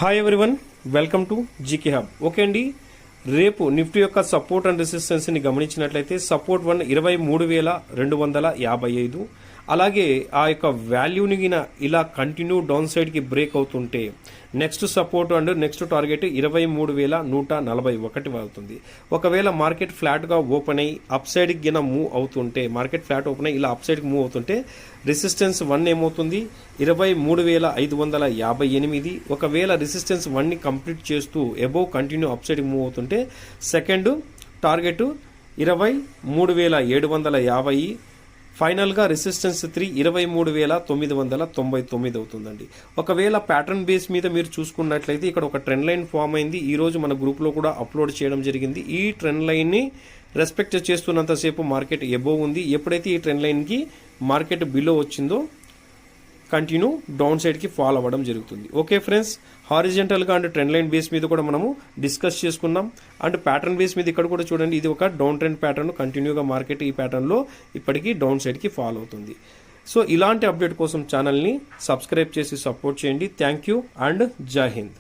Hi everyone, welcome to GK hub. Okay అండి, రేపు Nifty యొక్క సపోర్ట్ అండ్ రెసిస్టెన్స్ ని గమనించినట్లయితే సపోర్ట్ 23,255, అలాగే ఆ యొక్క వాల్యూని ఇలా కంటిన్యూ డౌన్ సైడ్ కి బ్రేక్ అవుతుంటే next support and next target 23,141 అవుతుంది. ఒకవేళ మార్కెట్ ఫ్లాట్ గా ఓపెన్ అయ్యి అప్ సైడ్ కి మూవ్ అవుతుంటే, మార్కెట్ ఫ్లాట్ ఓపెన్ అయ్యి ఇలా అప్ సైడ్ కి మూవ్ అవుతుంటే రెసిస్టెన్స్ 1 ఏమవుతుంది 23,558. ఒకవేళ రెసిస్టెన్స్ 1 ని కంప్లీట్ చేస్తూ అబోవ్ కంటిన్యూ అప్ సైడ్ కి మూవ్ అవుతుంటే సెకండ్ టార్గెట్ 23,750. ఫైనల్ గా రెసిస్టెన్స్ 3 23,999 అవుతుందండి. ఒకవేళ ప్యాటర్న్ బేస్ మీద మీరు చూసుకున్నట్లయితే ఇక్కడ ఒక ట్రెండ్ లైన్ ఫామ్ అయింది. ఈ రోజు మన గ్రూప్ లో కూడా అప్లోడ్ చేయడం జరిగింది. ఈ ట్రెండ్ లైన్ ని రెస్పెక్ట్ చేస్తున్నంతసేపు మార్కెట్ ఎబోవ్ ఉంది. ఎప్పుడైతే ఈ ట్రెండ్ లైన్ కి మార్కెట్ బిలో వచ్చిందో కంటిన్యూ డౌన్ సైడ్ కి ఫాల్ అవ్వడం జరుగుతుంది. ఓకే ఫ్రెండ్స్, హారిజెంటల్ గా అండ్ ట్రెండ్ లైన్ బేస్ మీద కూడా మనము డిస్కస్ చేసుకున్నాం. అండ్ ప్యాటర్న్ బేస్ మీద ఇక్కడ కూడా చూడండి, ఇది ఒక డౌన్ ట్రెండ్ ప్యాటర్న్. కంటిన్యూగా మార్కెట్ ఈ ప్యాటర్న్ లో ఇప్పటికీ డౌన్ సైడ్ కి ఫాల్ అవుతుంది. సో ఇలాంటి అప్డేట్ కోసం ఛానల్ ని సబ్స్క్రైబ్ చేసి సపోర్ట్ చేయండి. థ్యాంక్ యూ అండ్ జై హింద్.